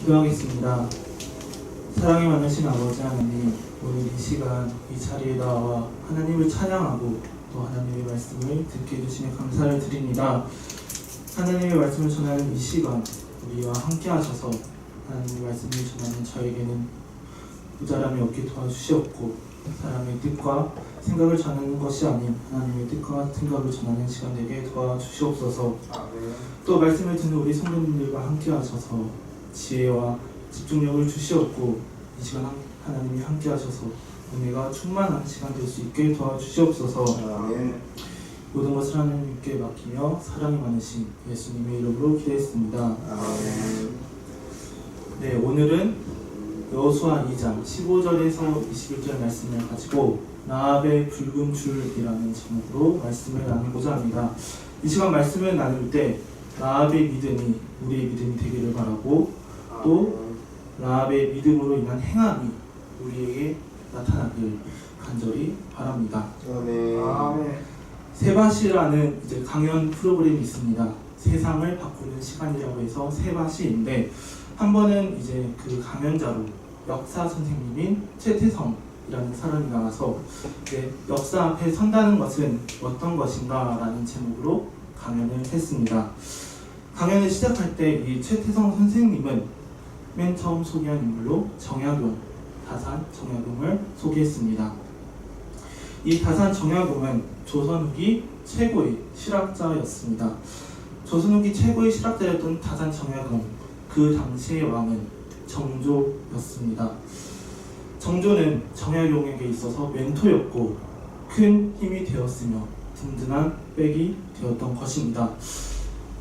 기도하겠습니다. 사랑이 많으신 아버지 하나님, 오늘 이 시간 이 자리에 나와 하나님을 찬양하고 또 하나님의 말씀을 듣게 해주시니 감사를 드립니다. 하나님의 말씀을 전하는 이 시간 우리와 함께 하셔서 하나님의 말씀을 전하는 저에게는 모자람이 없게 도와주시옵고, 사람의 뜻과 생각을 전하는 것이 아닌 하나님의 뜻과 생각을 전하는 시간 되게 도와주시옵소서. 또 말씀을 듣는 우리 성도님들과 함께 하셔서 지혜와 집중력을 주시옵고, 이 시간 하나님이 함께 하셔서 은혜가 충만한 시간 될 수 있게 도와주시옵소서. 모든 것을 하나님께 맡기며 사랑이 많으신 예수님의 이름으로 기도했습니다. 네, 오늘은 여호수아 2장 15절에서 21절 말씀을 가지고 라합의 붉은 줄이라는 제목으로 말씀을 나누고자 합니다. 이 시간 말씀을 나눌 때 라합의 믿음이 우리의 믿음이 되기를 바라고, 또 라합의 믿음으로 인한 행함이 우리에게 나타나길 간절히 바랍니다. 세바시라는 이제 강연 프로그램이 있습니다. 세상을 바꾸는 시간이라고 해서 세바시인데, 한 번은 이제 그 강연자로 역사 선생님인 최태성이라는 사람이 나와서 역사 앞에 선다는 것은 어떤 것인가 라는 제목으로 강연을 했습니다. 강연을 시작할 때 이 최태성 선생님은 맨 처음 소개한 인물로 정약용, 다산 정약용을 소개했습니다. 이 다산 정약용은 조선 후기 최고의 실학자였습니다. 조선 후기 최고의 실학자였던 다산 정약용, 그 당시의 왕은 정조였습니다. 정조는 정약용에게 있어서 멘토였고 큰 힘이 되었으며 든든한 백이 되었던 것입니다.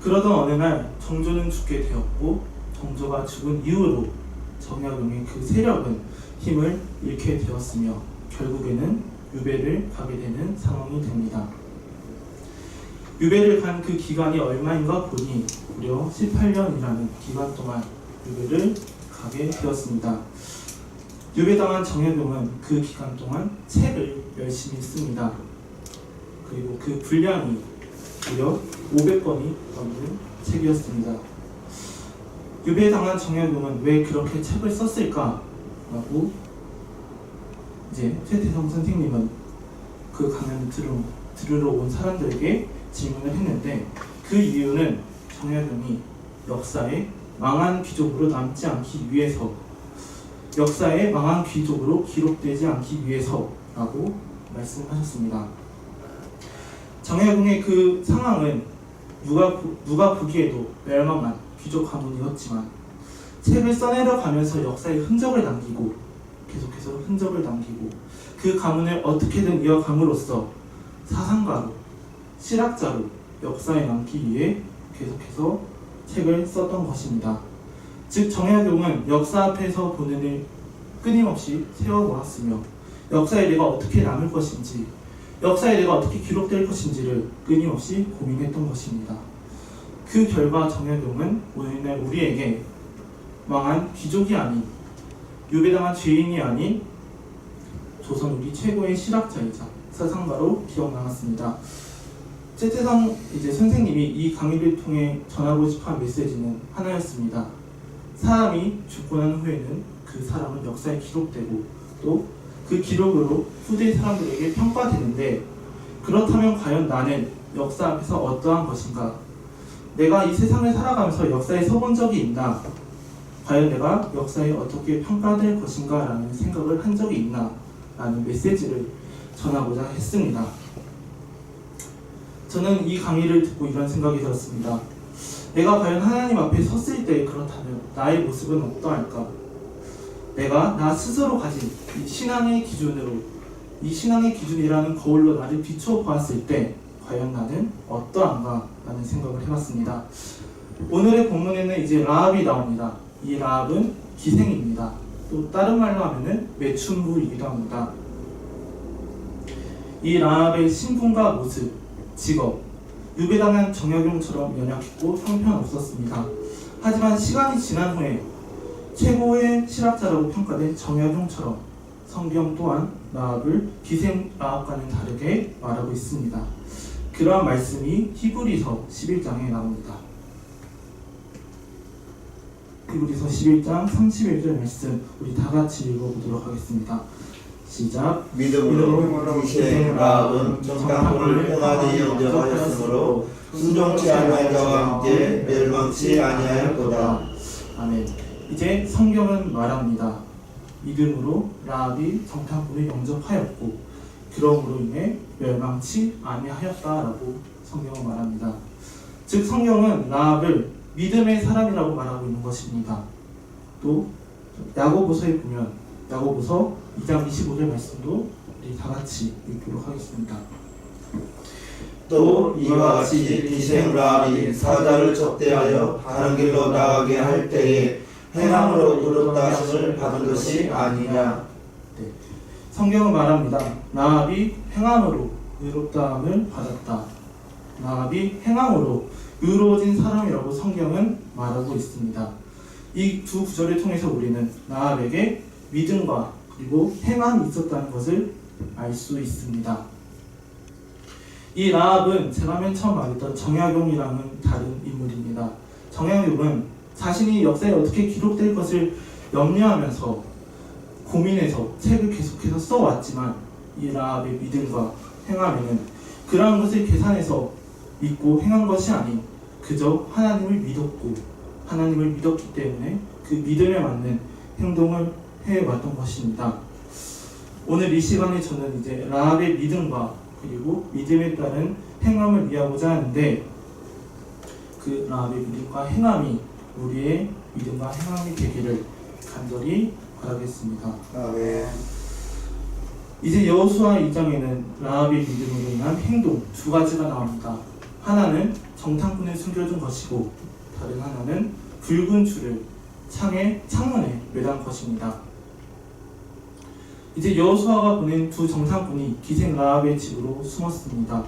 그러던 어느 날 정조는 죽게 되었고, 정조가 죽은 이후로 정약용의 그 세력은 힘을 잃게 되었으며 결국에는 유배를 가게 되는 상황이 됩니다. 유배를 간 그 기간이 얼마인가 보니 무려 18년이라는 기간 동안 유배를 가게 되었습니다. 유배당한 정약용은 그 기간 동안 책을 열심히 씁니다. 그리고 그 분량이 무려 500권이 넘는 책이었습니다. 유배당한 정약용은 왜 그렇게 책을 썼을까? 라고 이제 최태성 선생님은 그 강연을 들으러 온 사람들에게 질문을 했는데, 그 이유는 정약용이 역사에 망한 귀족으로 남지 않기 위해서, 역사에 망한 귀족으로 기록되지 않기 위해서라고 말씀하셨습니다. 정약용의 그 상황은 누가 보기에도 멸망한 귀족 가문이었지만, 책을 써내려 가면서 역사의 흔적을 남기고 계속해서 흔적을 남기고 그 가문을 어떻게든 이어감으로써 사상가로, 실학자로 역사에 남기 위해 계속해서 책을 썼던 것입니다. 즉 정약용은 역사 앞에서 본인을 끊임없이 세워보았으며, 역사에 내가 어떻게 남을 것인지, 역사에 내가 어떻게 기록될 것인지를 끊임없이 고민했던 것입니다. 그 결과 정약용은 오늘날 우리에게 망한 귀족이 아닌, 유배당한 죄인이 아닌 조선 후기 최고의 실학자이자 사상가로 기억나갔습니다. 최태성 선생님이 이 강의를 통해 전하고 싶은 메시지는 하나였습니다. 사람이 죽고 난 후에는 그 사람은 역사에 기록되고 또 그 기록으로 후대 사람들에게 평가되는데, 그렇다면 과연 나는 역사 앞에서 어떠한 것인가? 내가 이 세상을 살아가면서 역사에 서본 적이 있나? 과연 내가 역사에 어떻게 평가될 것인가? 라는 생각을 한 적이 있나? 라는 메시지를 전하고자 했습니다. 저는 이 강의를 듣고 이런 생각이 들었습니다. 내가 과연 하나님 앞에 섰을 때 그렇다면 나의 모습은 어떠할까? 내가 나 스스로 가진 이 신앙의 기준으로, 이 신앙의 기준이라는 거울로 나를 비추어 보았을 때 과연 나는 어떠한가? 라는 생각을 해봤습니다. 오늘의 본문에는 이제 라합이 나옵니다. 이 라합은 기생입니다. 또 다른 말로 하면은 매춘부이기도 합니다. 이 라합의 신분과 모습, 직업, 유배당한 정약용처럼 연약했고 형편없었습니다. 하지만 시간이 지난 후에 최고의 실학자라고 평가된 정약용처럼 성경 또한 라합을 기생 라합과는 다르게 말하고 있습니다. 그러한 말씀이 히브리서 11장에 나옵니다. 히브리서 11장 31절 말씀 우리 다 같이 읽어보도록 하겠습니다. 시작. 믿음으로 기생 라합은 정탐꾼을 행하되 영접하였으므로 순종치 아니한 자와 함께 멸망치 아니하였도다. 아멘. 이제 성경은 말합니다. 믿음으로 라합이 정탐꾼을 영접하였고 그러므로 인해 멸망치 아니하였다라고 성경은 말합니다. 즉 성경은 라합을 믿음의 사람이라고 말하고 있는 것입니다. 또 야고보서에 보면 야고보서 2장 25절 말씀도 우리 다 같이 읽도록 하겠습니다. 또 이와 같이 기생 라합이 사자를 접대하여 다른 길로 나가게 할 때에 행함으로 의롭다 하심을 받은 것이 아니냐. 네. 성경은 말합니다. 라합이 행함으로 의롭다함을 받았다. 라합이 행함으로 의로워진 사람이라고 성경은 말하고 있습니다. 이 두 구절을 통해서 우리는 라합에게 믿음과 그리고 행함이 있었다는 것을 알 수 있습니다. 이 라합은 제가 맨 처음 말했던 정약용이라는 다른 인물입니다. 정약용은 자신이 역사에 어떻게 기록될 것을 염려하면서 고민해서 책을 계속해서 써왔지만 이 라합의 믿음과 행함에는 그러한 것을 계산해서 믿고 행한 것이 아닌 그저 하나님을 믿었고 하나님을 믿었기 때문에 그 믿음에 맞는 행동을 해왔던 것입니다. 오늘 이 시간에 저는 이제 라합의 믿음과 그리고 믿음에 따른 행함을 이해하고자 하는데 그 라합의 믿음과 행함이 우리의 믿음과 행함이 되기를 간절히 바라겠습니다. 아멘. 이제 여호수아 2장에는 라합의 믿음으로 인한 행동 두 가지가 나옵니다. 하나는 정탐꾼을 숨겨준 것이고 다른 하나는 붉은 줄을 창문에 매단 것입니다. 이제 여호수아가 보낸 두 정탐꾼이 기생 라합의 집으로 숨었습니다.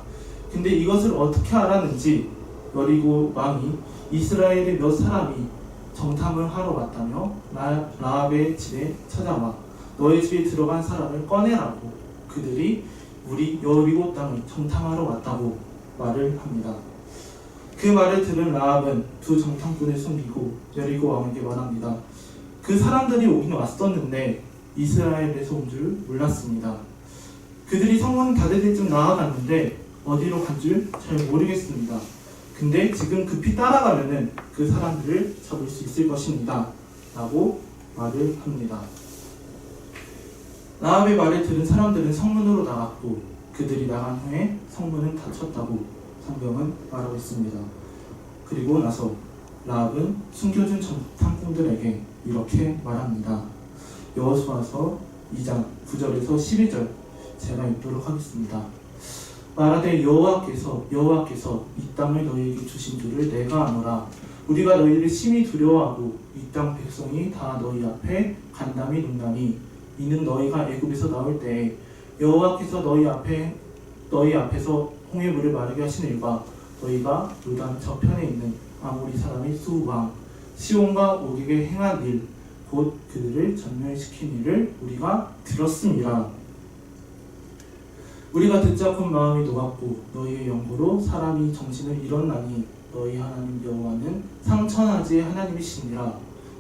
근데 이것을 어떻게 알았는지 여리고 왕이 이스라엘의 몇 사람이 정탐을 하러 왔다며 라합의 집에 찾아와 너의 집에 들어간 사람을 꺼내라고 그들이 우리 여리고 땅을 정탐하러 왔다고 말을 합니다. 그 말을 들은 라합은 두 정탐꾼을 숨기고 여리고 왕에게 말합니다. 그 사람들이 오긴 왔었는데 이스라엘에서 온 줄 몰랐습니다. 그들이 성문 닫을 때쯤 나아갔는데 어디로 간 줄 잘 모르겠습니다. 근데 지금 급히 따라가면은 그 사람들을 잡을 수 있을 것입니다. 라고 말을 합니다. 라합의 말을 들은 사람들은 성문으로 나갔고 그들이 나간 후에 성문은 닫혔다고 성경은 말하고 있습니다. 그리고 나서 라합은 숨겨준 정탐꾼들에게 이렇게 말합니다. 여호수아서 2장 9절에서 12절 제가 읽도록 하겠습니다. 말하되 여호와께서 이 땅을 너희에게 주신 줄을 내가 아노라. 우리가 너희를 심히 두려워하고 이 땅 백성이 다 너희 앞에 간담이 논다니 이는 너희가 애굽에서 나올 때에 여호와께서 너희 앞에서 홍해물을 마르게 하신 일과 너희가 요단 저편에 있는 아모리 사람의 수왕 시온과 오게게 행한 일 곧 그들을 전멸시킨 일을 우리가 들었습니다. 우리가 듣자 곧 마음이 녹았고 너희의 연고로 사람이 정신을 잃었나니 너희 하나님 여호와는 상천하지의 하나님이시니라.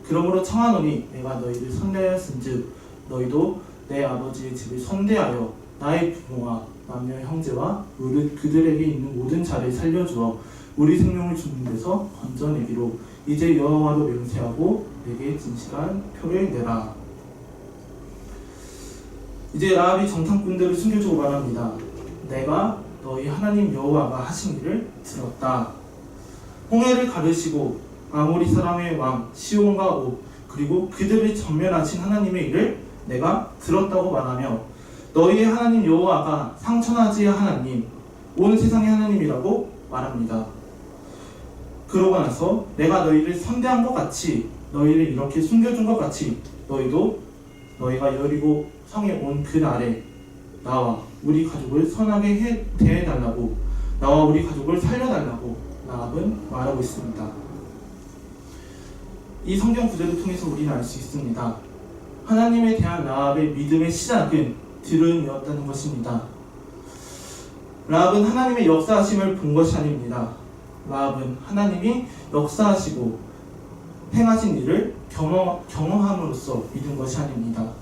그러므로 청하노니 내가 너희를 선대하였은즉 너희도 내 아버지의 집을 선대하여 나의 부모와 남녀 형제와 그들에게 있는 모든 자를 살려주어 우리 생명을 주는 데서 건져내기로 이제 여호와로 맹세하고 내게 진실한 표를 내라. 이제 라합이 정탐꾼들을 숨겨주고 말합니다. 내가 너희 하나님 여호와가 하신 일을 들었다. 홍해를 가르시고 아모리 사람의 왕 시온과 옥 그리고 그들을 전면하신 하나님의 일을 내가 들었다고 말하며 너희의 하나님 여호와가 상천하지의 하나님 온 세상의 하나님이라고 말합니다. 그러고 나서 내가 너희를 선대한 것 같이 너희를 이렇게 숨겨준 것 같이 너희도 너희가 여리고 성에 온 그날에 나와 우리 가족을 선하게 대해달라고 나와 우리 가족을 살려달라고 라합은 말하고 있습니다. 이 성경 구절을 통해서 우리는 알 수 있습니다. 하나님에 대한 라합의 믿음의 시작은 들음이었다는 것입니다. 라합은 하나님의 역사하심을 본 것이 아닙니다. 라합은 하나님이 역사하시고 행하신 일을 경험함으로써 믿은 것이 아닙니다.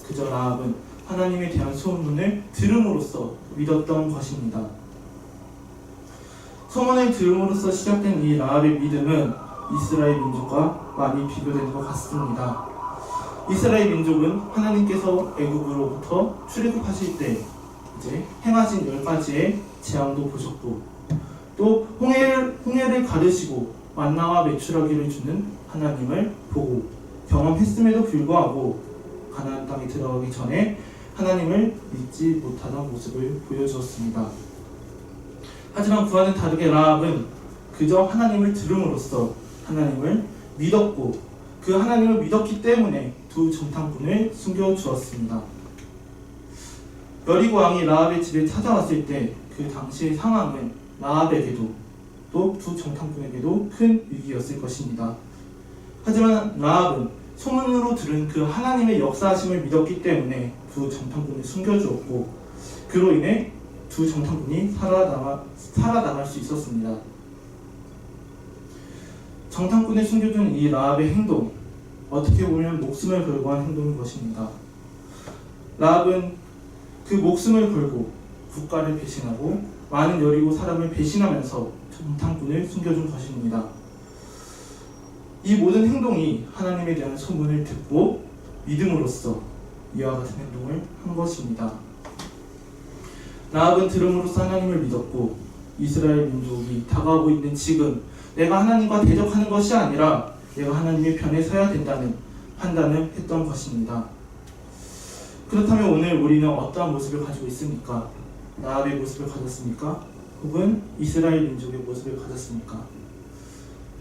그저 라합은 하나님에 대한 소문을 들음으로써 믿었던 것입니다. 소문을 들음으로써 시작된 이 라합의 믿음은 이스라엘 민족과 많이 비교되는 것 같습니다. 이스라엘 민족은 하나님께서 애굽으로부터 출애굽하실 때 이제 행하신 10가지의 재앙도 보셨고, 또 홍해를 가르시고 만나와 메추라기를 주는 하나님을 보고 경험했음에도 불구하고 가나안 땅에 들어가기 전에 하나님을 믿지 못하던 모습을 보여주었습니다. 하지만 그와는 다르게 라합은 그저 하나님을 들음으로써 하나님을 믿었고, 그 하나님을 믿었기 때문에 두 정탐꾼을 숨겨주었습니다. 여리고 왕이 라합의 집에 찾아왔을 때 그 당시의 상황은 라합에게도 또 두 정탐꾼에게도 큰 위기였을 것입니다. 하지만 라합은 소문으로 들은 그 하나님의 역사하심을 믿었기 때문에 두 정탐꾼을 숨겨주었고, 그로 인해 두 정탐꾼이 살아나갈 수 있었습니다. 정탐꾼을 숨겨준 이 라합의 행동, 어떻게 보면 목숨을 걸고 한 행동인 것입니다. 라합은 그 목숨을 걸고 국가를 배신하고 많은 여리고 사람을 배신하면서 정탐꾼을 숨겨준 것입니다. 이 모든 행동이 하나님에 대한 소문을 듣고 믿음으로써 이와 같은 행동을 한 것입니다. 라합은 들음으로써 하나님을 믿었고, 이스라엘 민족이 다가오고 있는 지금 내가 하나님과 대적하는 것이 아니라 내가 하나님의 편에 서야 된다는 판단을 했던 것입니다. 그렇다면 오늘 우리는 어떠한 모습을 가지고 있습니까? 라합의 모습을 가졌습니까? 혹은 이스라엘 민족의 모습을 가졌습니까?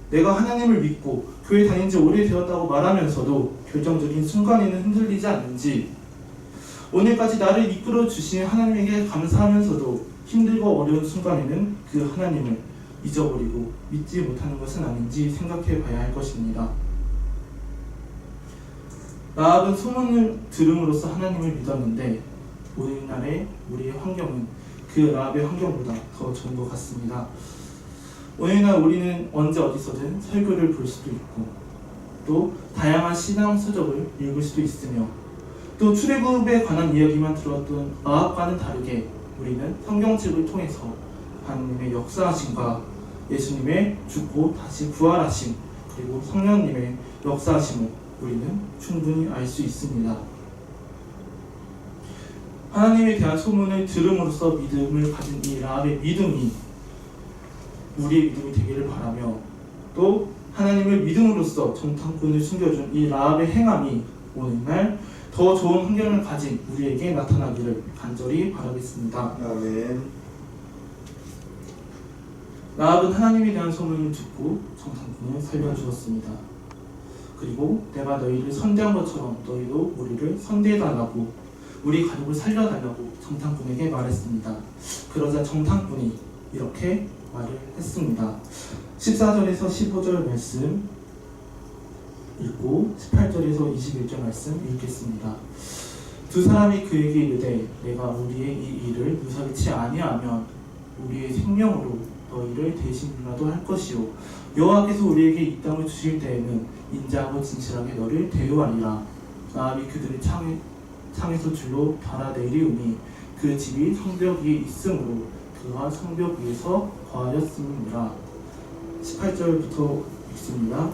내가 하나님을 믿고 교회 다닌 지 오래되었다고 말하면서도 결정적인 순간에는 흔들리지 않는지, 오늘까지 나를 이끌어 주신 하나님에게 감사하면서도 힘들고 어려운 순간에는 그 하나님을 잊어버리고 믿지 못하는 것은 아닌지 생각해 봐야 할 것입니다. 라합은 소문을 들음으로써 하나님을 믿었는데, 오늘날의 우리의 환경은 그 라합의 환경보다 더 좋은 것 같습니다. 오늘날 우리는 언제 어디서든 설교를 볼 수도 있고, 또 다양한 신앙 서적을 읽을 수도 있으며, 또 출애굽에 관한 이야기만 들었던 라합과는 다르게 우리는 성경책을 통해서 하나님의 역사하심과 예수님의 죽고 다시 부활하심, 그리고 성령님의 역사하심을 우리는 충분히 알 수 있습니다. 하나님에 대한 소문을 들음으로써 믿음을 가진 이 라합의 믿음이 우리의 믿음이 되기를 바라며, 또 하나님을 믿음으로써 정탐꾼을 숨겨준 이 라합의 행함이 오늘날 더 좋은 환경을 가진 우리에게 나타나기를 간절히 바라겠습니다. 아멘. 라합은 하나님에 대한 소문을 듣고 정탐꾼을 살려주었습니다. 그리고 내가 너희를 선대한 것처럼 너희도 우리를 선대해달라고, 우리 가족을 살려달라고 정탐꾼에게 말했습니다. 그러자 정탐꾼이 이렇게 말을 했습니다. 14절에서 15절 말씀 읽고 18절에서 21절 말씀 읽겠습니다. 두 사람이 그에게 이르되 내가 우리의 이 일을 무사치 아니하면 우리의 생명으로 너희를 대신이라도 할 것이요, 여호와께서 우리에게 이 땅을 주실 때에는 인자하고 진실하게 너를 대우하리라. 라합이 그들의 창에서 줄로 달아내리우니 그 집이 성벽 위에 있으므로 그가 성벽 위에서 거하였음이니라. 18절부터 읽습니다.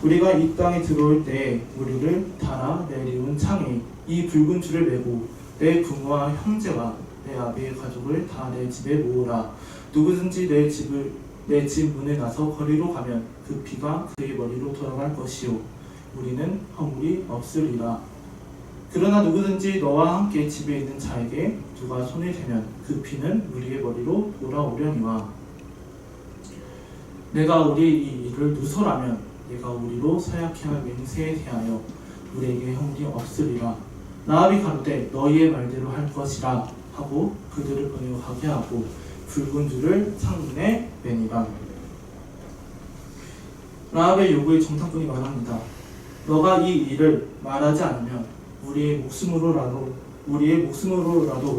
우리가 이 땅에 들어올 때 우리를 달아내리운 창에 이 붉은 줄을 메고 내 부모와 형제와 내 아비의 가족을 다 내 집에 모으라. 누구든지 내 집 문에 나서 거리로 가면 그 피가 그의 머리로 돌아갈 것이요, 우리는 허물이 없으리라. 그러나 누구든지 너와 함께 집에 있는 자에게 누가 손을 대면 그 피는 우리의 머리로 돌아오려니와, 내가 우리의 이 일을 누설하면 내가 우리로 서약해 할 맹세에 대하여 우리에게 허물이 없으리라. 라합이 가로되 너희의 말대로 할 것이라 하고 그들을 보내어 가게 하고 붉은 줄을 창문에 매니라. 라합의 요구에 정탐꾼이 말합니다. 너가 이 일을 말하지 않으면 우리의 목숨으로라도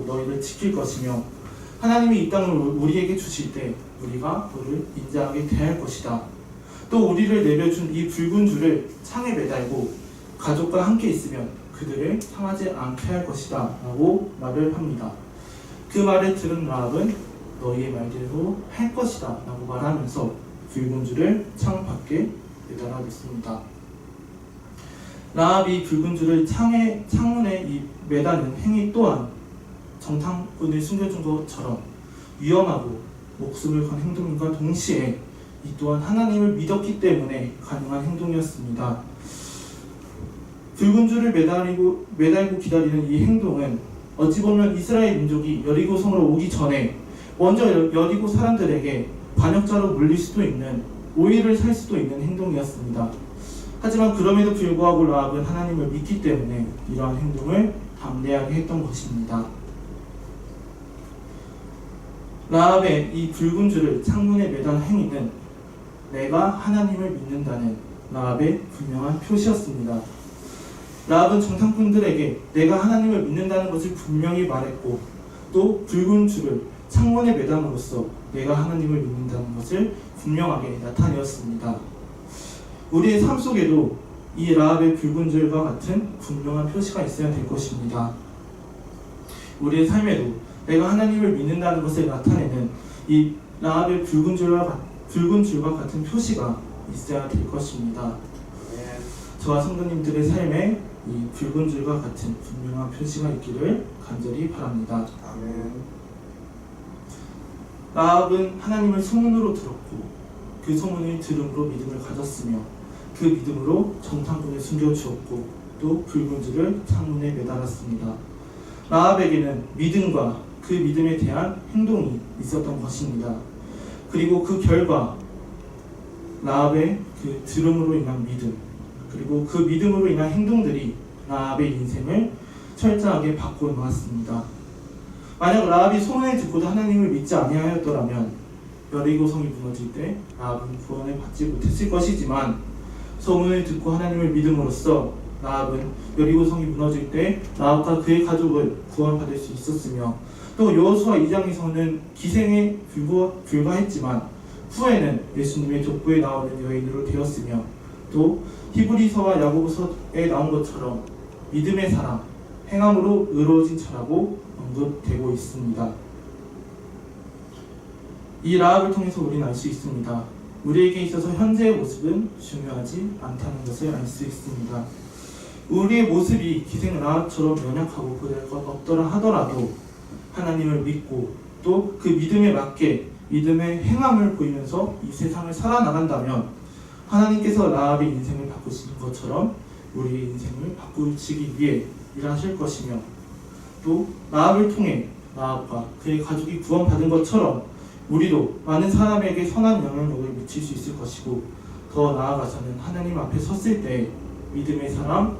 너희를 지킬 것이며, 하나님이 이 땅을 우리에게 주실 때 우리가 너를 인자하게 대할 것이다. 또 우리를 내려준 이 붉은 줄을 창에 매달고 가족과 함께 있으면 그들을 상하지 않게 할 것이다 라고 말을 합니다. 그 말을 들은 라합은 너희의 말대로 할 것이다 라고 말하면서 붉은 줄을 창 밖에 매달아 놓습니다. 라합이 붉은 줄을 창문에 매다는 행위 또한 정탐꾼을 숨겨준 것처럼 위험하고 목숨을 건 행동과 동시에 이 또한 하나님을 믿었기 때문에 가능한 행동이었습니다. 붉은 줄을 매달고 기다리는 이 행동은 어찌 보면 이스라엘 민족이 여리고성으로 오기 전에 먼저 여리고 사람들에게 반역자로 물릴 수도 있는 오해를 살 수도 있는 행동이었습니다. 하지만 그럼에도 불구하고 라합은 하나님을 믿기 때문에 이러한 행동을 담대하게 했던 것입니다. 라합의 이 붉은 줄을 창문에 매단 행위는 내가 하나님을 믿는다는 라합의 분명한 표시였습니다. 라합은 정탐꾼들에게 내가 하나님을 믿는다는 것을 분명히 말했고 또 붉은 줄을 창문에 매담으로써 내가 하나님을 믿는다는 것을 분명하게 나타내었습니다. 우리의 삶 속에도 이 라합의 붉은 줄과 같은 분명한 표시가 있어야 될 것입니다. 우리의 삶에도 내가 하나님을 믿는다는 것을 나타내는 이 라합의 붉은 줄과 같은 표시가 있어야 될 것입니다. 저와 성도님들의 삶에 이 붉은 줄과 같은 분명한 표시가 있기를 간절히 바랍니다. 아멘. 라합은 하나님을 소문으로 들었고 그 소문을 들음으로 믿음을 가졌으며 그 믿음으로 정탐꾼을 숨겨주었고 또 붉은 줄을 창문에 매달았습니다. 라합에게는 믿음과 그 믿음에 대한 행동이 있었던 것입니다. 그리고 그 결과 라합의 그 들음으로 인한 믿음 그리고 그 믿음으로 인한 행동들이 라합의 인생을 철저하게 바꿔 놓았습니다. 만약 라합이 소문을 듣고도 하나님을 믿지 아니하였더라면 여리고성이 무너질 때 라합은 구원을 받지 못했을 것이지만 소문을 듣고 하나님을 믿음으로써 라합은 여리고성이 무너질 때 라합과 그의 가족을 구원받을 수 있었으며 또 여호수아 2장에서는 기생에 불과했지만 후에는 예수님의 족보에 나오는 여인으로 되었으며 또 히브리서와 야고보서에 나온 것처럼 믿음의 사람, 행함으로 의로워진 자라고 언급되고 있습니다. 이 라합을 통해서 우리는 알 수 있습니다. 우리에게 있어서 현재의 모습은 중요하지 않다는 것을 알 수 있습니다. 우리의 모습이 기생 라합처럼 연약하고 그럴 것 없더라 하더라도 하나님을 믿고 또 그 믿음에 맞게 믿음의 행함을 보이면서 이 세상을 살아나간다면 하나님께서 라합의 인생을 바꾸시는 것처럼 우리의 인생을 바꾸시기 위해 일하실 것이며 또 라합을 통해 라합과 그의 가족이 구원받은 것처럼 우리도 많은 사람에게 선한 영향력을 미칠 수 있을 것이고 더 나아가서는 하나님 앞에 섰을 때 믿음의 사람,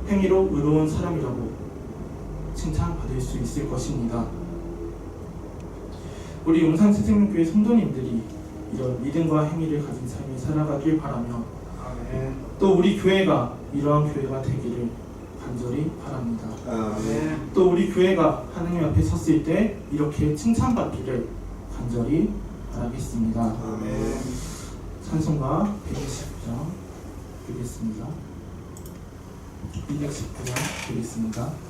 행위로 의로운 사람이라고 칭찬받을 수 있을 것입니다. 우리 용산새생명교회 성도님들이 이런 믿음과 행위를 가진 삶을 살아가길 바라며 아멘. 또 우리 교회가 이러한 교회가 되기를 간절히 바랍니다. 아멘. 또 우리 교회가 하나님 앞에 섰을 때 이렇게 칭찬받기를 간절히 바라겠습니다. 아멘. 찬송가 120장 드리겠습니다. 219장 드리겠습니다.